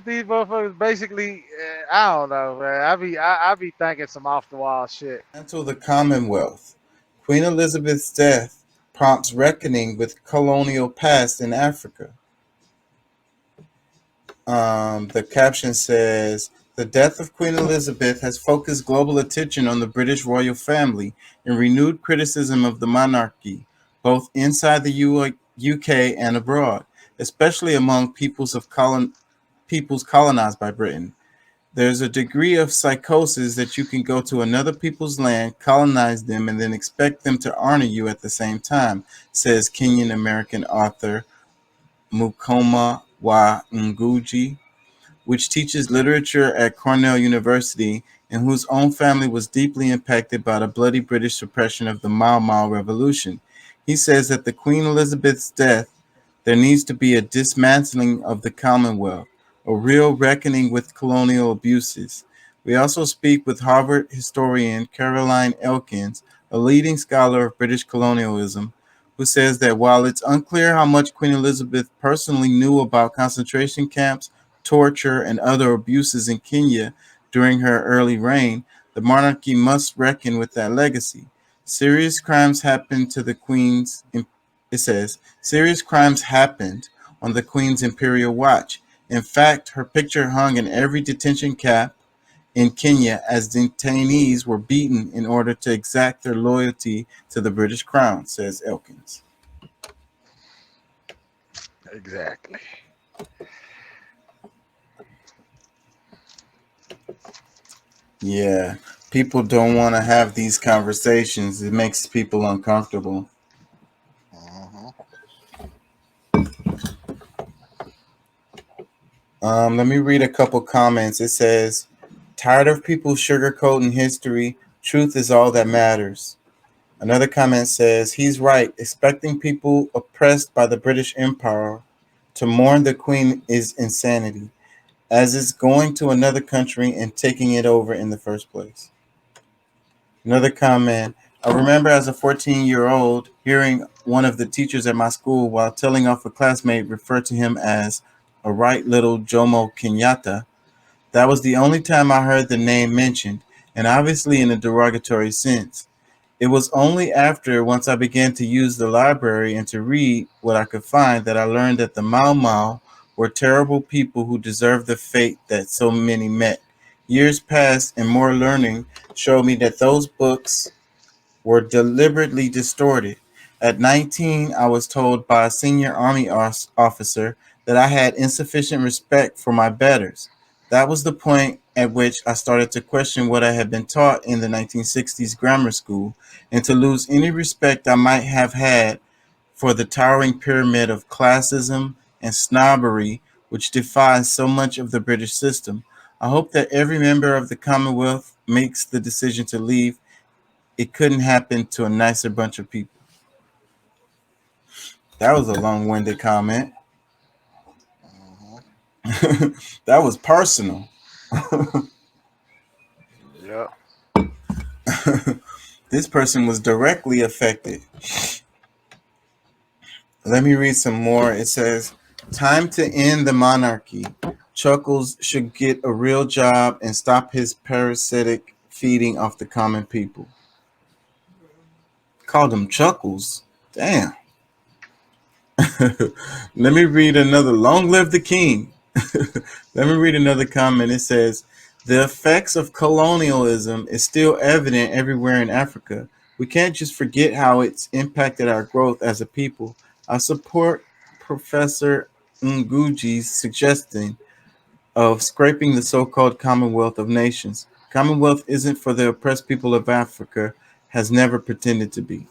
what these motherfuckers basically? I don't know, man. I be thinking some off the wall shit. Until the Commonwealth. Queen Elizabeth's death prompts reckoning with colonial past in Africa. The caption says, "The death of Queen Elizabeth has focused global attention on the British royal family and renewed criticism of the monarchy, both inside the UK and abroad, especially among peoples colonized by Britain. There's a degree of psychosis that you can go to another people's land, colonize them, and then expect them to honor you at the same time," says Kenyan American author Mukoma wa Ngugi, which teaches literature at Cornell University and whose own family was deeply impacted by the bloody British suppression of the Mau Mau Revolution. He says that the Queen Elizabeth's death, there needs to be a dismantling of the Commonwealth, a real reckoning with colonial abuses. We also speak with Harvard historian Caroline Elkins, a leading scholar of British colonialism, who says that while it's unclear how much Queen Elizabeth personally knew about concentration camps, torture, and other abuses in Kenya during her early reign, the monarchy must reckon with that legacy. Serious crimes happened to the Queen's, it says, serious crimes happened on the Queen's imperial watch. In fact, her picture hung in every detention camp in Kenya as detainees were beaten in order to exact their loyalty to the British Crown, says Elkins. Exactly. Yeah, people don't want to have these conversations. It makes people uncomfortable. Hmm. Let me read a couple comments. It says, "Tired of people sugarcoating history. Truth is all that matters." Another comment says, "He's right. Expecting people oppressed by the British Empire to mourn the Queen is insanity, as is going to another country and taking it over in the first place." Another comment, "I remember as a 14-year-old hearing one of the teachers at my school, while telling off a classmate, refer to him as a right little Jomo Kenyatta. That was the only time I heard the name mentioned, and obviously in a derogatory sense. It was only after, once I began to use the library and to read what I could find, that I learned that the Mau Mau were terrible people who deserved the fate that so many met. Years passed, and more learning showed me that those books were deliberately distorted. At 19, I was told by a senior army officer that I had insufficient respect for my betters. That was the point at which I started to question what I had been taught in the 1960s grammar school and to lose any respect I might have had for the towering pyramid of classism and snobbery which defies so much of the British system. I hope that every member of the Commonwealth makes the decision to leave. It couldn't happen to a nicer bunch of people." That was a long winded comment. Hmm. That was personal. Yep. This person was directly affected. Let me read some more. It says, "Time to end the monarchy. Chuckles should get a real job and stop his parasitic feeding off the common people." Called him Chuckles. Damn. Let me read another. Long live the king. Let me read another comment. It says, "The effects of colonialism is still evident everywhere in Africa. We can't just forget how it's impacted our growth as a people. I support Professor Ngugi's suggestion of scraping the so-called Commonwealth of Nations. Commonwealth isn't for the oppressed people of Africa, has never pretended to be."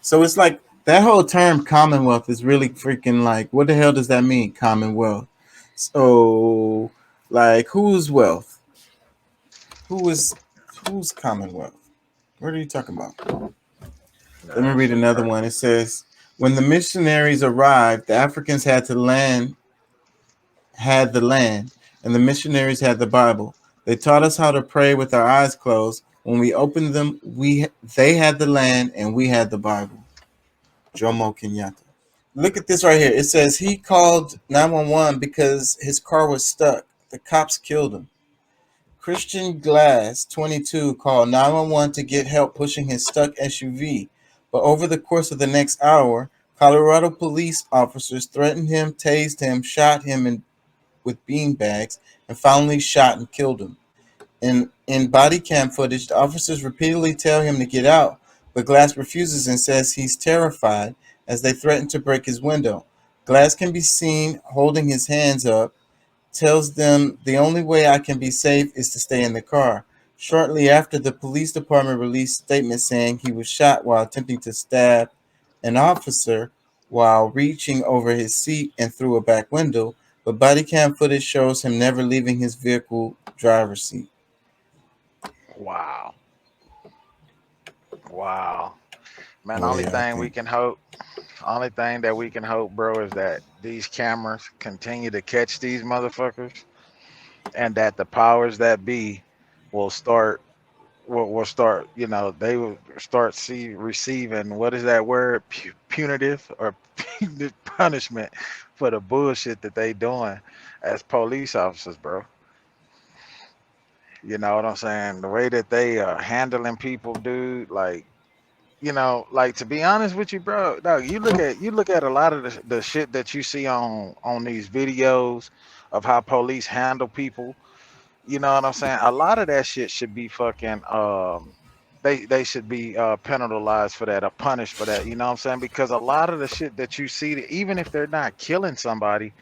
So it's like that whole term Commonwealth is really freaking like, what the hell does that mean, Commonwealth? So, like, whose wealth? Who is whose Commonwealth? What are you talking about? Let me That read shit another crazy. one. It says, "When the missionaries arrived, the Africans had the land, and the missionaries had the Bible. They taught us how to pray with our eyes closed. When we opened them, we they had the land and we had the Bible." Jomo Kenyatta. Look at this right here. It says he called 911 because his car was stuck. The cops killed him. Christian Glass, 22, called 911 to get help pushing his stuck SUV. But over the course of the next hour, Colorado police officers threatened him, tased him, shot him with beanbags, and finally shot and killed him. In body cam footage, the officers repeatedly tell him to get out, but Glass refuses and says he's terrified as they threaten to break his window. Glass can be seen holding his hands up, tells them the only way I can be safe is to stay in the car. Shortly after, the police department released statements saying he was shot while attempting to stab an officer while reaching over his seat and through a back window, but body cam footage shows him never leaving his vehicle driver's seat. Wow. Wow. Man, Well, only yeah, I thing we think. can hope, only thing that we can hope, bro, is that these cameras continue to catch these motherfuckers, and that the powers that be will start will start, they will start receiving, what is that word, punitive or punitive punishment for the bullshit that they doing as police officers, bro. You know what I'm saying? The way that they are handling people, dude, like, like, to be honest with you, bro, dog, you look at a lot of the shit that you see on these videos of how police handle people. You know what I'm saying? A lot of that shit should be fucking they should be penalized for that or punished for that. You know what I'm saying? Because a lot of the shit that you see, even if they're not killing somebody,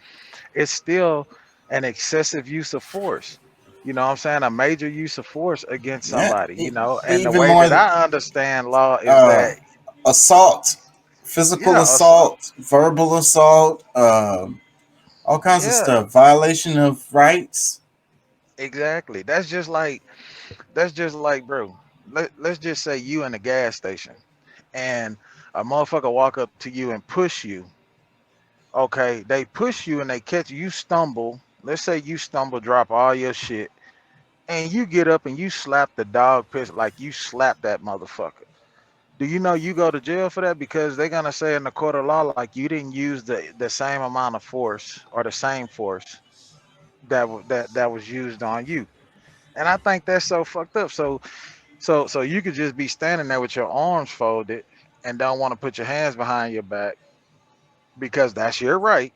it's still an excessive use of force. You know what I'm saying? A major use of force against Yeah, somebody, and the even way more that I understand law is uh, that, assault, physical yeah, so, assault, verbal assault, all kinds of yeah, stuff, violation of rights. exactly. That's just like, bro. Let's just say you in a gas station and a motherfucker walk up to you and push you. Okay, they push you and they catch you, you stumble. Let's say you stumble, drop all your shit, and you get up and you slap the dog piss like you slap that motherfucker. Do you know you go to jail for that? Because they're gonna say in the court of law, like, you didn't use the same amount of force or the same force that was used on you. And I think that's so fucked up. So you could just be standing there with your arms folded and don't want to put your hands behind your back because that's your right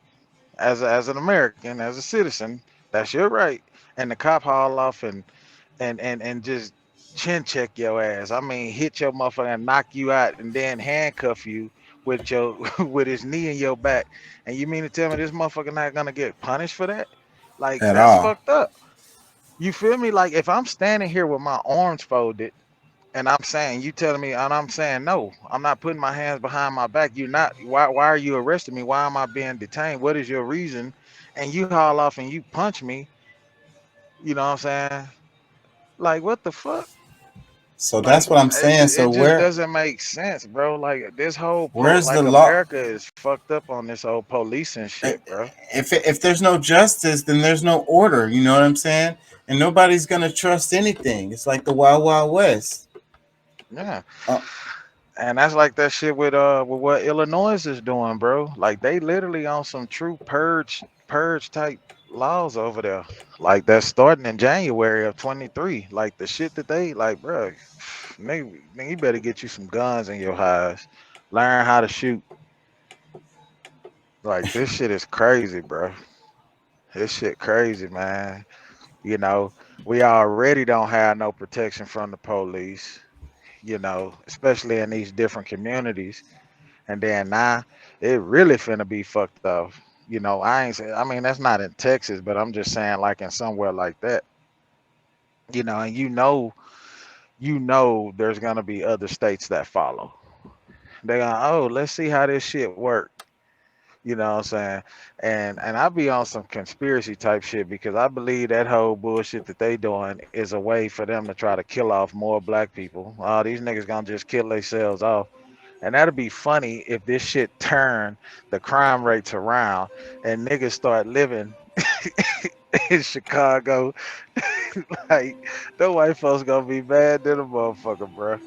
as an American, as a citizen, that's your right. And the cop haul off and just chin check your ass. I mean, hit your motherfucker and knock you out, and then handcuff you with your with his knee in your back. And you mean to tell me this motherfucker not gonna get punished for that? Like, At that's all. fucked up. You feel me? Like, if I'm standing here with my arms folded and I'm saying, you telling me, and I'm saying, no, I'm not putting my hands behind my back. You're not. Why are you arresting me? Why am I being detained? What is your reason? And you haul off and you punch me. You know what I'm saying? Like, what the fuck? So Like, that's what I'm it saying. just, So it just doesn't make sense, bro. Like, this whole where's the like, law? America is fucked up on this whole policing shit, bro. If there's no justice, then there's no order. You know what I'm saying? And nobody's gonna trust anything. It's like the Wild Wild West. Yeah. Uh, And that's like that shit with what Illinois is doing, bro. Like, they literally on some true purge type laws over there. Like, that's starting in January of 23. Like, the shit that they like, bro. Nigga, you better get you some guns in your eyes. Learn how to shoot. Like, this shit is crazy, bro. This shit crazy, man. You know, we already don't have no protection from the police, especially in these different communities. And then now it really finna be fucked up. I ain't say, I mean, that's not in Texas, but I'm just saying, like, in somewhere like that, and there's gonna be other states that follow. They're gonna, oh, let's see how this shit work. You know what I'm saying? And I be on some conspiracy type shit because I believe that whole bullshit that they doing is a way for them to try to kill off more black people. Oh, these niggas gonna just kill themselves off. And that'd be funny if this shit turn the crime rates around and niggas start living in Chicago. Like, the white folks gonna be mad than a motherfucker, bro.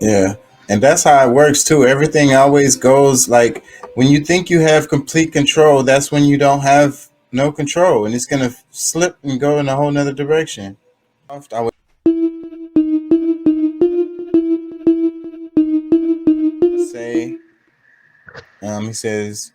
yeah, and that's how it works too. Everything always goes like When you think you have complete control, that's when you don't have no control, and it's gonna slip and go in a whole nother direction. I would say, he says,